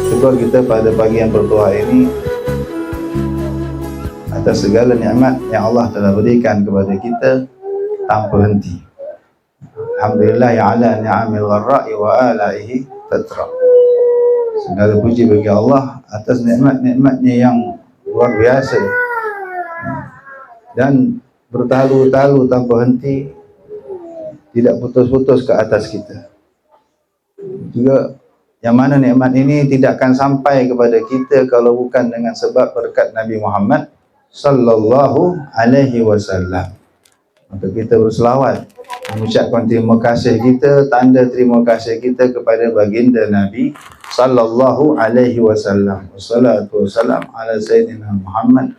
Syukur kita pada pagi yang bertuah ini atas segala nikmat yang Allah telah berikan kepada kita tanpa henti. Alhamdulillah ya ala ni'amil gharra'i wa alaihi tatra. Segala puji bagi Allah atas nikmat-nikmatnya yang luar biasa dan bertalu-talu tanpa henti, tidak putus-putus ke atas kita. Juga yang mana nikmat ini tidak akan sampai kepada kita kalau bukan dengan sebab berkat Nabi Muhammad sallallahu alaihi wasallam. Maka kita berselawat mengucapkan terima kasih kita, tanda terima kasih kita kepada baginda Nabi sallallahu alaihi wasallam. Wassalatu wassalam ala sayyidina Muhammad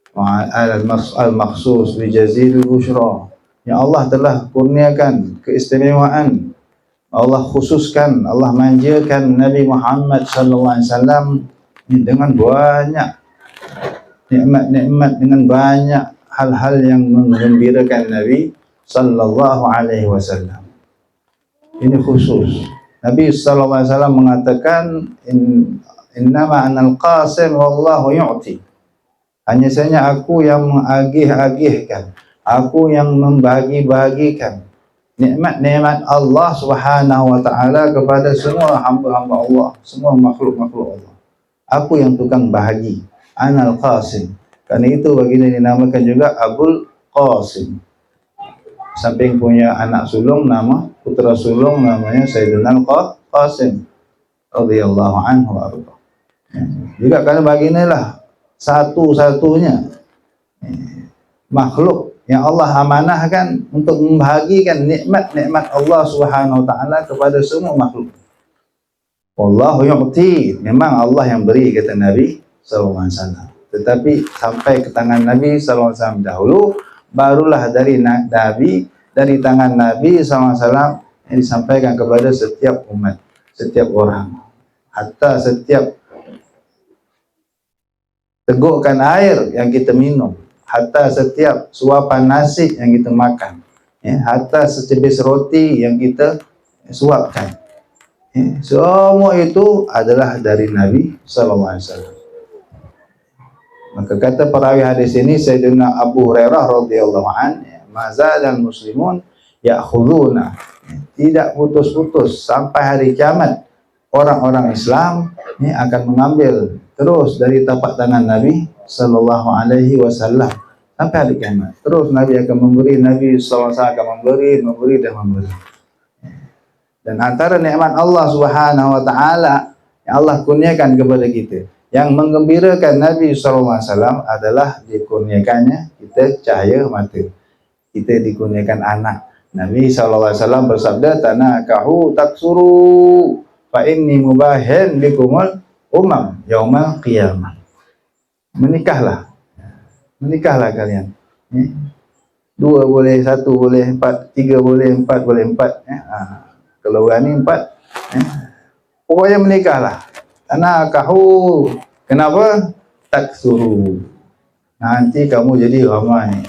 wa ala al-makhsus bi jazilul busyra. Ya Allah telah kurniakan keistimewaan, Allah khususkan, Allah manjakan Nabi Muhammad sallallahu alaihi wasallam dengan banyak nikmat-nikmat, dengan banyak hal-hal yang menggembirakan Nabi sallallahu alaihi wasallam. Ini khusus. Nabi sallallahu alaihi wasallam mengatakan innama anal qasim wallahu yu'ti. Hanya saja aku yang mengagih-agihkan, aku yang membagi-bagikan nikmat-nikmat Allah Subhanahu wa taala kepada semua hamba-hamba Allah, semua makhluk-makhluk Allah. Aku yang tukang bahagi. Anal qasim. Karena itu baginda dinamakan juga Abul Qasim. Samping punya anak sulung, nama putra sulung namanya Sayyidina Qasim radhiyallahu anhu arda. Juga karena baginda lah satu-satunya makhluk yang Allah amanahkan untuk membahagikan nikmat-nikmat Allah Subhanahu wa taala kepada semua makhluk. Wallahu yu'ti, memang Allah yang beri, kata Nabi sallallahu alaihi wasallam. Tetapi sampai ke tangan Nabi sallallahu alaihi wasallam dahulu, barulah dari tangan Nabi sallallahu alaihi wasallam yang disampaikan kepada setiap umat, setiap orang. Hatta setiap tegukkan air yang kita minum, hatta setiap suapan nasi yang kita makan, hatta secebis roti yang kita suapkan, semua itu adalah dari Nabi sallallahu alaihi wasallam. Maka kata perawi hadis ini Sayyidina Abu Hurairah radhiyallahu anhu, mazalal muslimun ya'khuduna, tidak putus-putus sampai hari kiamat orang-orang Islam ini akan mengambil terus dari tapak tangan Nabi sallallahu alaihi wasallam sampai hari kiamat. Terus Nabi akan memberi, Nabi sallallahu alaihi wasallam akan memberi dan memberi. Dan antara nikmat Allah Subhanahu wa taala yang Allah kurniakan kepada kita, yang menggembirakan Nabi sallallahu alaihi wasallam adalah dikurniakannya kita cahaya mata. Kita dikurniakan anak. Nabi sallallahu alaihi wasallam bersabda, tanakahu taksuru fa inni mubahin bikumul umam yaumal qiyamah. Menikahlah kalian. Dua boleh, satu boleh, empat, tiga boleh, empat boleh, empat. Kalau berani empat. Pokoknya menikahlah. Tanakahu. Kenapa? Taksuru. Nanti kamu jadi ramai.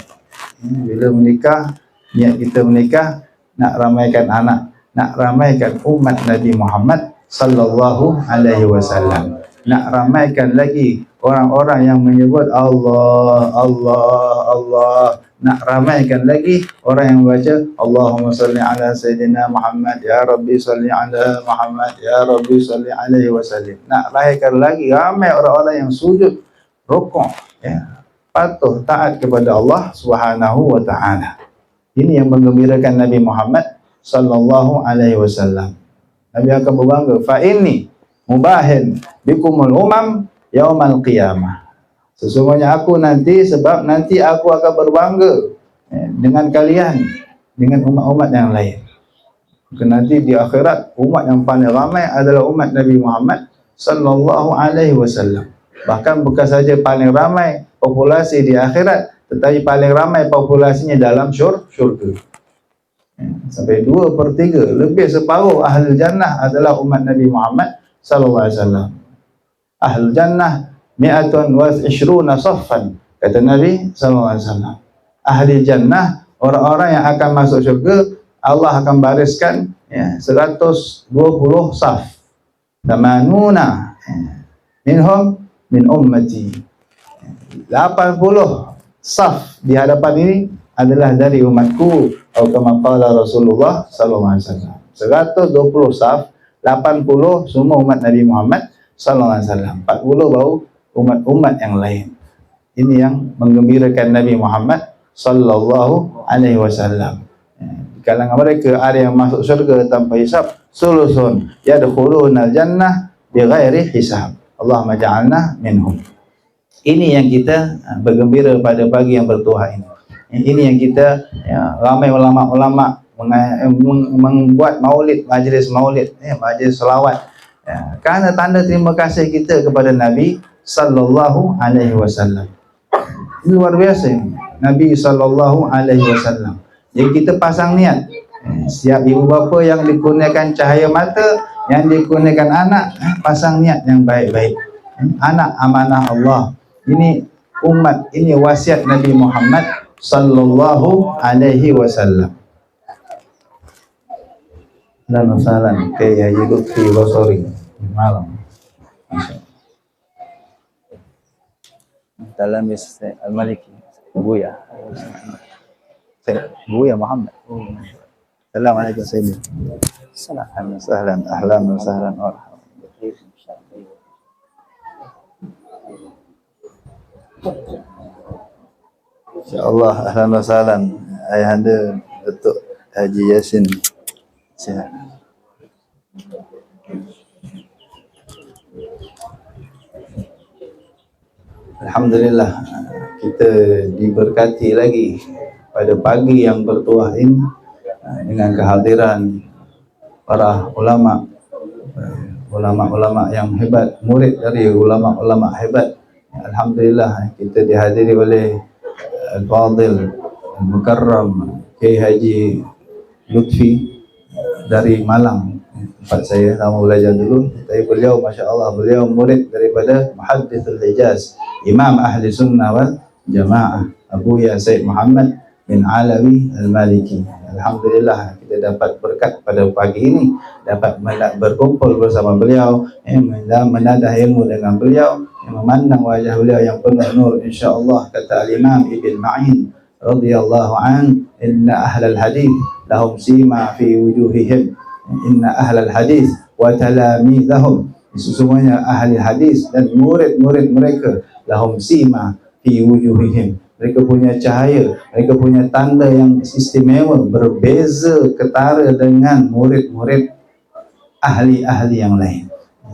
Bila menikah, niat kita menikah nak ramaikan anak, nak ramaikan umat Nabi Muhammad sallallahu alaihi wasallam, nak ramaikan lagi orang-orang yang menyebut Allah, Allah, Allah, nak ramaikan lagi orang yang membaca Allahumma salli ala sayyidina Muhammad, ya Rabbi salli ala Muhammad, ya Rabbi salli alaihi wasallam. Nak lahirkan lagi ramai orang-orang yang sujud, rukuk, patuh taat kepada Allah Subhanahu wa taala. Ini yang menggembirakan Nabi Muhammad sallallahu alaihi wasallam. Nabi akan berbangga, fa inni mubahin bikumul umam yaumal qiyamah. Sesungguhnya aku nanti, sebab nanti aku akan berbangga dengan kalian, dengan umat-umat yang lain. Nanti di akhirat umat yang paling ramai adalah umat Nabi Muhammad sallallahu alaihi wasallam. Bahkan bukan saja paling ramai populasi di akhirat, tetapi paling ramai populasinya dalam syurga. Sampai 2/3, lebih separuh ahli jannah adalah umat Nabi Muhammad sallallahu alaihi wasallam. Ahli jannah mi'atun wa ishruna saffan, kata Nabi sallallahu alaihi wasallam. Ahli jannah, orang-orang yang akan masuk syurga, Allah akan bariskan 120 saf. Tamanuna minhum min ummati. 80 saf di hadapan ini adalah dari umatku, atau kama qala Rasulullah sallallahu alaihi wasallam. 120 saf, 80 semua umat Nabi Muhammad sallallahu alaihi wasallam. 40 baru umat-umat yang lain. Ini yang menggembirakan Nabi Muhammad sallallahu alaihi wasallam. Di kalangan mereka ada yang masuk syurga tanpa hisab, sulusun yadkhuluna al-jannah bighairi hisab. Allahumma ja'alna minhum. Ini yang kita bergembira pada pagi yang bertuah ini. Ini yang kita ramai ulama-ulama membuat maulid, majlis maulid, majlis selawat. Kerana tanda terima kasih kita kepada Nabi sallallahu alaihi wasallam. Ini luar biasa ini. Nabi sallallahu alaihi wasallam. Jadi kita pasang niat. Setiap ibu bapa yang dikurniakan cahaya mata, yang dikurniakan anak, pasang niat yang baik-baik. Anak amanah Allah. Ini umat, ini wasiat Nabi Muhammad sallallahu alaihi wasallam. Dan salam ke Haji Lutfi Basori malam. Dalam Al-Maliki Buya. Buya Muhammad. Assalamualaikum Sayyidina. Assalamualaikum ahlan wa sahlan. InsyaAllah ahlan wa sahlan Ayahanda Datuk Haji Yasin. Sihat. Alhamdulillah kita diberkati lagi pada pagi yang bertuah ini dengan kehadiran para ulama-ulama yang hebat, murid dari ulama-ulama hebat. Alhamdulillah kita dihadiri oleh Al-Fadil Al-Mukarram Kiai Haji Lutfi dari Malang, tempat saya lama belajar dulu. Tapi beliau Masya Allah, beliau murid daripada Muhaddithul Hijaz, Imam Ahli Sunnah wal Jamaah, Abu Ya Said Muhammad bin Alawi Al-Maliki. Alhamdulillah kita dapat berkat pada pagi ini, dapat berkumpul bersama beliau, menadah ilmu dengan beliau, memandang wajah beliau yang penuh nur. InsyaAllah kata Al-Imam Ibn Ma'in radhiyallahu an, inna ahlal hadith lahum sima fi wujuhihim, inna ahlal hadith wa talamidahum, sesungguhnya ahli hadis dan murid-murid mereka, lahum sima fi wujuhihim, mereka punya cahaya, mereka punya tanda yang istimewa, berbeza ketara dengan murid-murid ahli-ahli yang lain.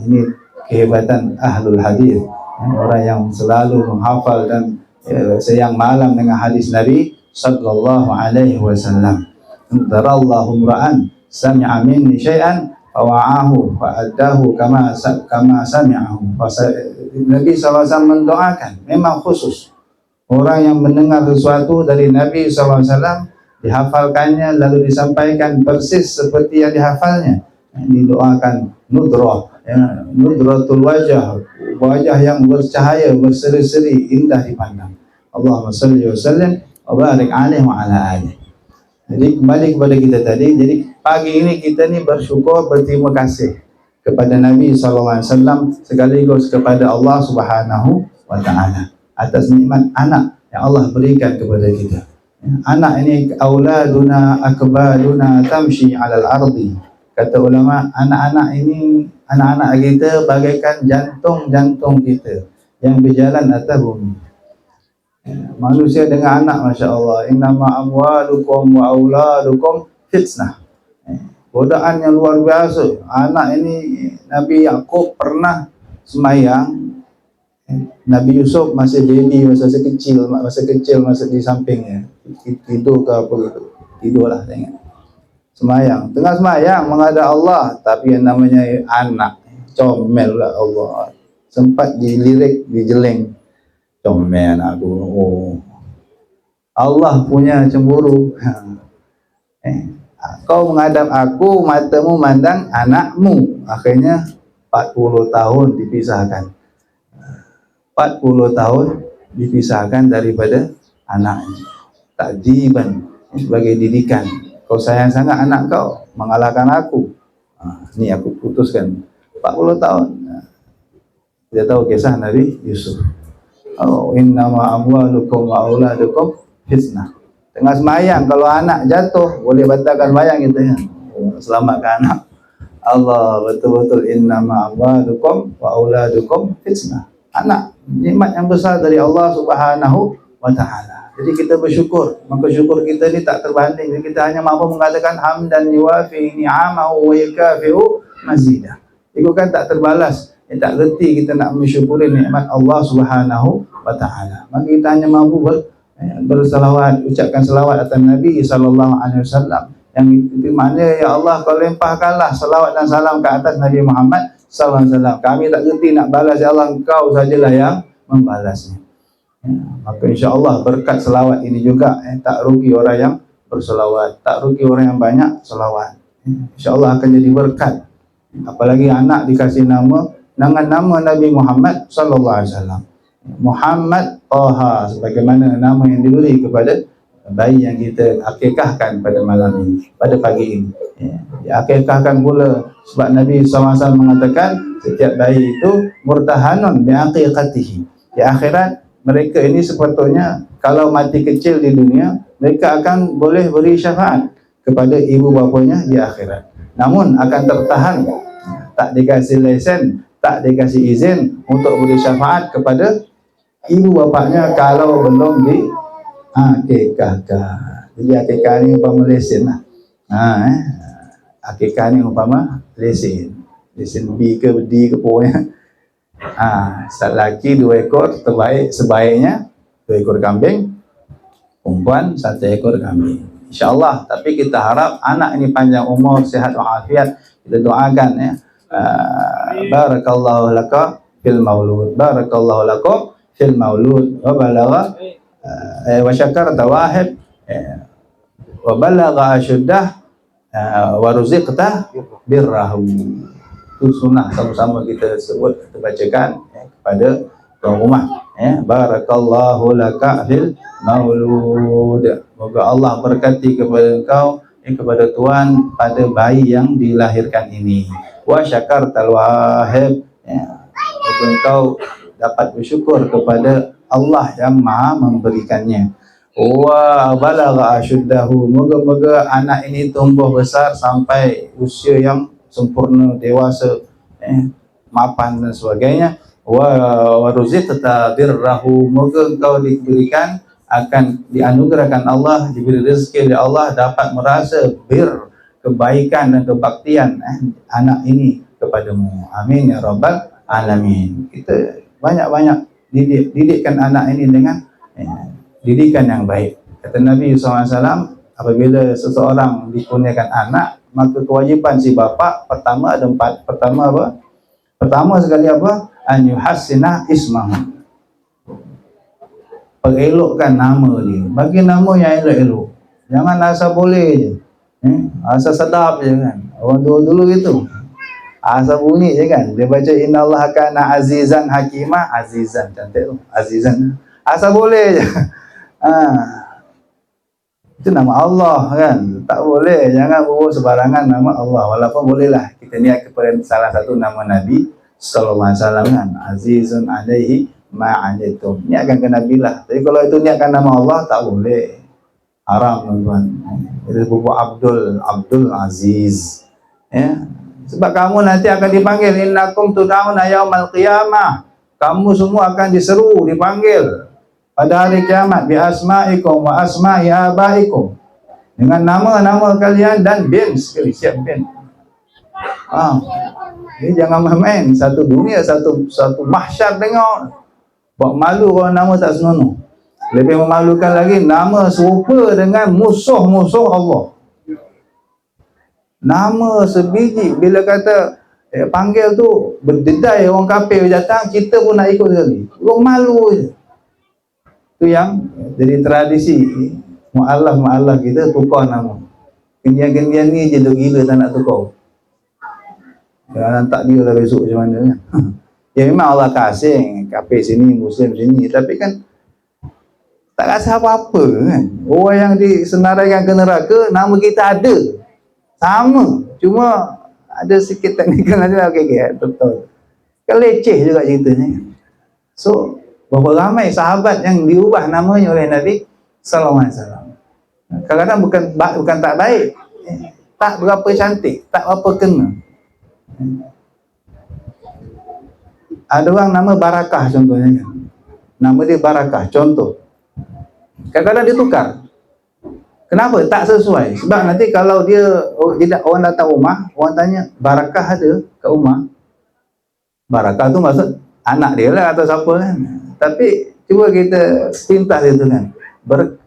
Ini kehebatan ahlul hadis, orang yang selalu menghafal dan siang malam dengan hadis Nabi sallallahu alaihi wasallam. Darallahu ra'an sami'a minni syai'an fawa'ahu fa'addahu kama sami'ahu. Nabi SAW mendoakan, memang khusus orang yang mendengar sesuatu dari Nabi SAW, dihafalkannya lalu disampaikan persis seperti yang dihafalnya, didoakan nudrah, nudratul wajah, wajah yang bercahaya, berseri-seri, indah dipandang. Allahumma salli wa sallim wa barik alaihi wa ala alihi. Jadi kembali kepada kita tadi, jadi pagi ini kita ni bersyukur, berterima kasih kepada Nabi SAW sekaligus kepada Allah Subhanahu wa Ta'ala atas nikmat anak yang Allah berikan kepada kita. Anak ini auladuna akbaluna tamshi 'alal ardi. Kata ulama, anak-anak ini, anak-anak kita bagaikan jantung-jantung kita yang berjalan atas bumi. Manusia dengan anak, Masya Allah, innama amwalukum wa auladukum fitnah. Godaan yang luar biasa. Anak ini, Nabi Yaqub pernah semayang, Nabi Yusuf masih baby, masa kecil masih di sampingnya, tidur ke apa gitu, tidurlah tengok semayang, tengah semayang menghadap Allah, tapi yang namanya anak comel lah Allah, sempat dilirik, dijeleng, comel aku. Oh, Allah punya cemburu. Kau menghadap aku, matamu mandang anakmu, akhirnya 40 tahun dipisahkan. 40 tahun dipisahkan daripada anaknya. Takdiban, sebagai didikan. Kau sayang sangat anak kau, mengalahkan aku. Ini aku putuskan. 40 tahun. Dia tahu kisah Nabi Yusuf. Oh, innama amwalukum wa auladukum fitnah. Tengah semayang, kalau anak jatuh boleh batalkan semayang kita ya. Selamatkan anak. Allah betul-betul innama amwalukum wa auladukum fitnah. Anak nikmat yang besar dari Allah Subhanahu wa taala. Jadi kita bersyukur, maka syukur kita ni tak terbanding. Jadi kita hanya mampu mengatakan hamdan yuwafi ni'amahu wa yukafi'u mazidah. Itu kan tak terbalas. Tak reti kita nak mensyukuri nikmat Allah Subhanahu wa taala. Maka kita hanya mampu bersalawat, ucapkan salawat atas Nabi sallallahu alaihi wasallam. Yang itu makna ya Allah kau limpahkanlah salawat dan salam ke atas Nabi Muhammad sallallahu alaihi wasallam. Kami tak reti nak balas ya Allah, Engkau sajalah yang membalasnya. Maka insya-Allah berkat selawat ini juga tak rugi orang yang berselawat, tak rugi orang yang banyak selawat. Insya-Allah akan jadi berkat. Apalagi anak dikasih nama dengan nama Nabi Muhammad sallallahu alaihi wasallam. Muhammad Taha sebagaimana nama yang diberi kepada bayi yang kita akikahkan pada malam ini, pada pagi ini. Diakikahkan pula sebab Nabi SAW mengatakan setiap bayi itu murtahanun biaqiqatihi. Di akhirat mereka ini sepatutnya kalau mati kecil di dunia, mereka akan boleh beri syafaat kepada ibu bapanya di akhirat. Namun akan tertahan, tak dikasih lesen, tak dikasih izin untuk beri syafaat kepada ibu bapaknya kalau belum di akikahkan. Jadi akikah ni umpama lesen lah. Akikah ni umpama lesen B ke D ke pokoknya. Start laki 2 ekor, terbaik sebaiknya 2 ekor kambing, perempuan 1 ekor kambing. InsyaAllah. Tapi kita harap anak ini panjang umur, sihat walafiat. Kita doakan ya. Barakallahu laka fil maulud, barakallahu lakum fil maulud, wa balagha wa syakarta wahid wa balagha asyuddah wa ruziqta birrahu. Itu sunnah sama-sama kita sebut, kita bacakan kepada tuan rumah. Barakallahu laka fil maulud, moga Allah berkati kepada engkau, kepada tuan pada bayi yang dilahirkan ini. Wa syakartal wahib, moga engkau dapat bersyukur kepada Allah yang maha memberikannya. Wa balagha asyuddahu, moga-moga anak ini tumbuh besar sampai usia yang sempurna, dewasa, mapan dan sebagainya. Wa ruziqta birrahu, moga engkau diberikan, akan dianugerahkan Allah, diberi rezeki oleh Allah, dapat merasa kebaikan dan kebaktian anak ini kepadamu. Amin ya rabbal alamin. Kita banyak-banyak didikkan anak ini dengan didikan yang baik. Kata Nabi SAW, apabila seseorang dikurniakan anak, maka kewajipan si bapa pertama ada 4. Pertama apa? Pertama sekali apa? An yuhassina ismahu, perelokkan nama dia, bagi nama yang elok-elok. Jangan asal boleh je, asal sedap je kan. Orang dulu gitu, asal bunyi je kan. Dia baca innallaha kana azizan hakimah, azizan cantik tu, azizan, asal boleh je. Itu nama Allah kan, tak boleh. Jangan bawa sebarangan nama Allah, walaupun bolehlah kita niat kepada salah satu nama Nabi sallallahu alaihi wasallam kan, azizun alaihi ma'anitum, niatkan ke Nabi lah. Tapi kalau itu niatkan nama Allah, tak boleh, haram tuan-tuan. Itu buku Abdul Aziz sebab kamu nanti akan dipanggil, innakum tud'auna yaumal qiyamah, kamu semua akan diseru, dipanggil pada hari kiamat, bi asma'ikum wa asma'i abaikum, dengan nama-nama kalian dan bin sekali, siap bin. Ini jangan main-main, satu dunia, satu mahsyar dengar. Buat malu kalau nama tak senonoh. Lebih memalukan lagi, nama serupa dengan musuh-musuh Allah. Nama sebiji, bila kata panggil tu, berdedai orang kafir datang, kita pun nak ikut sekali. Orang malu je. Itu yang jadi tradisi. Mu'alaf kita tukar nama. Kendian-kendian ni je gila tak nak tukar. Jangan tak dia lah besok macam mana kan. Ya memang Allah kasih kafir sini, Muslim sini, tapi kan tak rasa apa-apa kan. Orang yang disenaraikan ke neraka, nama kita ada sama, cuma ada sikit teknikal aja. Okey, betul. Kan leceh juga ceritanya. So, berapa ramai sahabat yang diubah namanya oleh Nabi sallallahu alaihi wasallam. Kadang-kadang bukan tak baik, tak berapa cantik, tak berapa kena. Ada orang nama Barakah contohnya. Nama dia Barakah, contoh. Kadang-kadang dia tukar. Kenapa? Tak sesuai. Sebab nanti kalau dia orang datang rumah, orang tanya, Barakah ada kat rumah? Barakah tu maksud anak dia lah atau siapa kan. Tapi cuba kita pintas dia tu kan.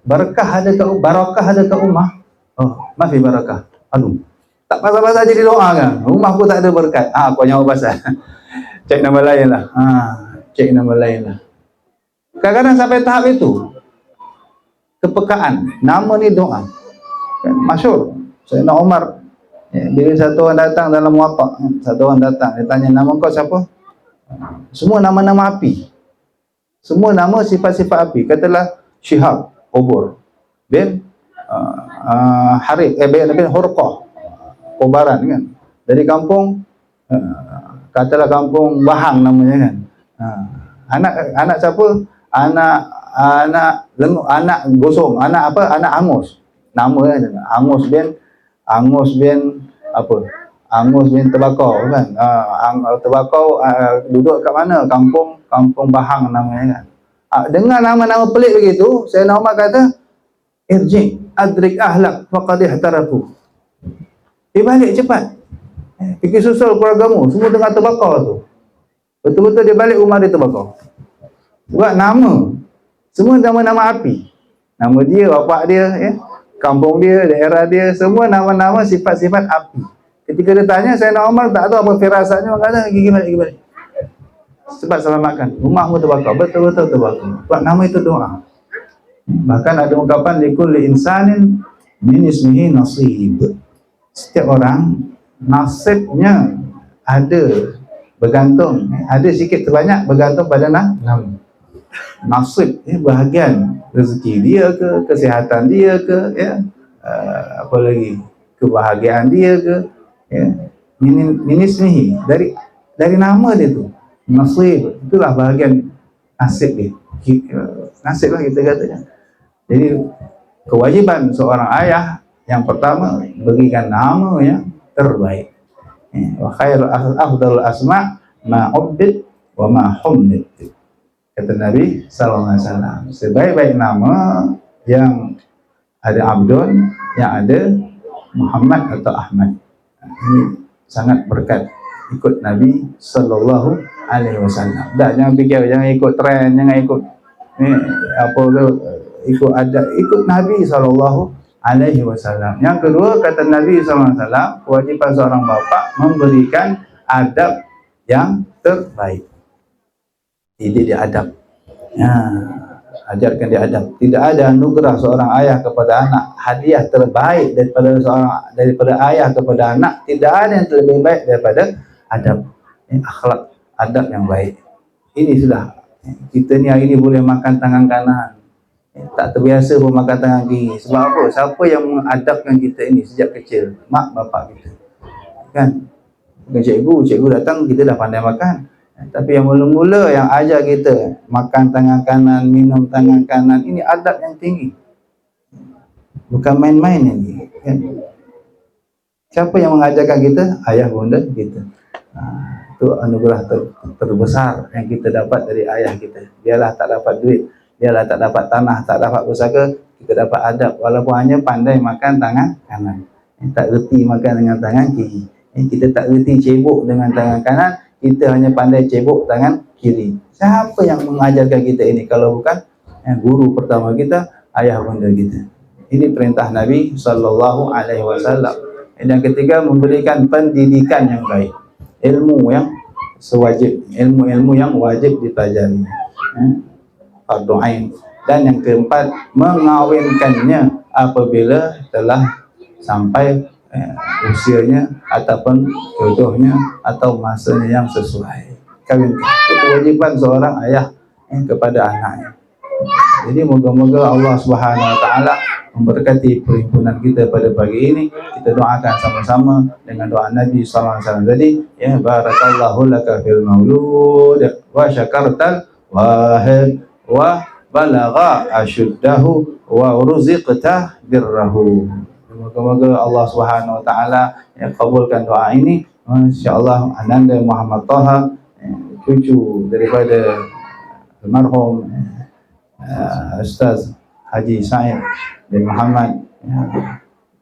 Barakah ada kat rumah. Oh, maaf barakah. Aduh, tak pasal-pasal jadi doa kan. Rumah aku tak ada berkat. Kau nyawa pasal. Cek nama lain lah. Cek nama lain lah. Kadang-kadang sampai tahap itu. Kepekaan. Nama ni doa. Kan? Masyhur. Sayyidina Umar. Bila satu orang datang dalam Muwatta. Satu orang datang. Dia tanya, nama kau siapa? Semua nama-nama api. Semua nama sifat-sifat api. Katalah Syihab, Obor bin Harith, bin Hurqah, Kobaran kan. Dari kampung katalah kampung Bahang namanya kan. Anak siapa? Anak Gosong, anak Angus. Nama kan Angus bin Tebakau kan. Tebakau duduk kat mana? Kampung Bahang namanya kan. Dengar nama-nama pelik begitu, Sayyidina Umar kata, irji adrik ahlak faqad ihtarafu. Balik cepat. Pergi susul keluargamu, semua tengah terbakar tu. Betul-betul dia balik rumah dia terbakar. Buat nama. Semua nama-nama api. Nama dia, bapak dia, kampung dia, daerah dia, semua nama-nama sifat-sifat api. Ketika dia tanya, Sayyidina Umar tak tahu apa firasatnya, maka kata, gigi balik. Sebab selamatkan rumahmu terbakar, betul-betul terbakar. Sebab nama itu doa. Bahkan ada ungkapan likulli insanin min ismihi nasib. Setiap orang nasibnya ada bergantung, ada sikit terbanyak bergantung pada nama. Nasib bahagian rezeki dia ke, kesihatan dia ke, apa lagi, kebahagiaan dia ke, min ismihi, dari nama dia tu. Nasib, itulah bahagian nasib dia. Nasib lah kita katakan. Jadi kewajiban seorang ayah yang pertama berikan nama yang terbaik. Wa khairul afdalul asma ma ubbid wa ma humid. Kata Nabi sallallahu alaihi wasallam, sebaik-baik nama yang ada Abdul, yang ada Muhammad atau Ahmad. Ini sangat berkat ikut Nabi sallallahu alaihi wasallam. Dah, jangan fikir, jangan ikut trend, jangan ikut ikut adat, ikut Nabi sallallahu alaihi wasallam. Yang kedua, kata Nabi sallallahu alaihi wasallam, kewajiban seorang bapa memberikan adab yang terbaik. Didik dia adab. Ajarkan dia adab. Tidak ada anugerah seorang ayah kepada anak, hadiah terbaik daripada ayah kepada anak. Tidak ada yang lebih baik daripada adab. Akhlak, adab yang baik. Ini sudah, kita ni hari ni boleh makan tangan kanan, tak terbiasa pun makan tangan kiri. Sebab apa? Siapa yang mengadabkan kita ini sejak kecil? Mak bapak kita kan. Bukan cikgu datang kita dah pandai makan. Tapi yang mula-mula yang ajar kita makan tangan kanan, minum tangan kanan, ini adab yang tinggi. Bukan main-main ini kan? Siapa yang mengajarkan kita? Ayah bunda kita. Itu anugerah terbesar yang kita dapat dari ayah kita. Biarlah tak dapat duit, biarlah tak dapat tanah, tak dapat pusaka, kita dapat adab. Walaupun hanya pandai makan tangan kanan, tak reti makan dengan tangan kiri. Kita tak reti cebok dengan tangan kanan, kita hanya pandai cebok tangan kiri. Siapa yang mengajarkan kita ini kalau bukan guru pertama kita, ayah bunda kita. Ini perintah Nabi sallallahu alaihi wasallam. Dan ketiga, memberikan pendidikan yang baik, ilmu yang sewajib, ilmu yang wajib dipelajari, fardu ain. Dan yang keempat, mengawinkannya apabila telah sampai usianya ataupun jodohnya atau masanya yang sesuai. Kawin itu kewajiban seorang ayah kepada anaknya. Jadi moga-moga Allah Subhanahu wa taala memberkati perhimpunan kita pada pagi ini. Kita doakan sama-sama dengan doa Nabi sallallahu alaihi wasallam tadi, ya barakallahu laka fil maulud wa syakartal wahid wa balagha asyuddahu wa ruziqta birrahu. Semoga Allah Subhanahu wa taala ya kabulkan doa ini. Insyaallah Ananda Muhammad Taha, cucu daripada almarhum Ustaz Haji Said bin Muhammad,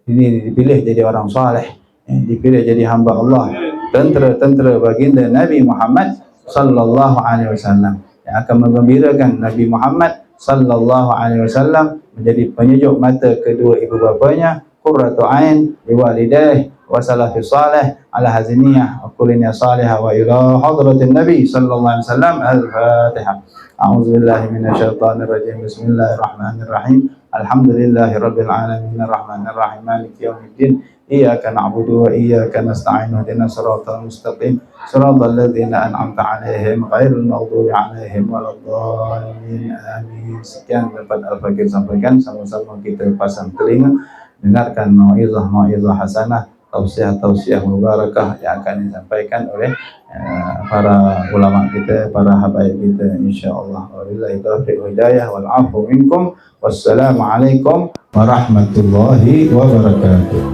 ini dipilih jadi orang saleh, dipilih jadi hamba Allah, tentera baginda Nabi Muhammad sallallahu alaihi wasallam, yang akan menggembirakan Nabi Muhammad sallallahu alaihi wasallam, menjadi penyejuk mata kedua ibu bapanya, qurratu ain liwalidayh wa salafi salih ala haziniyah wa kulinya salihah wa ila hadratin Nabi sallallahu alaihi wasallam. Al-Fatihah. A'udzu billahi minasyaitonir rajim. Bismillahirrahmanirrahim. Alhamdulillahi rabbil alamin arrahmanir rahim maliki yaumiddin. Iyyaka na'budu wa iyyaka nasta'in ihdinas siratal mustaqim siratal ladzina an'amta 'alaihim ghairil maghdubi 'alaihim waladdallin. Amin. Sekian dapat Al-Fakir sampaikan, sama-sama kita pasang telinga dengarkan mau'izah hasanah, tausiah mubarakah yang akan disampaikan oleh para ulama kita, para habaib kita, insyaallah. Wabillahi taufiq wal hidayah wal 'afwu minkum. Wassalamu alaikum warahmatullahi wabarakatuh.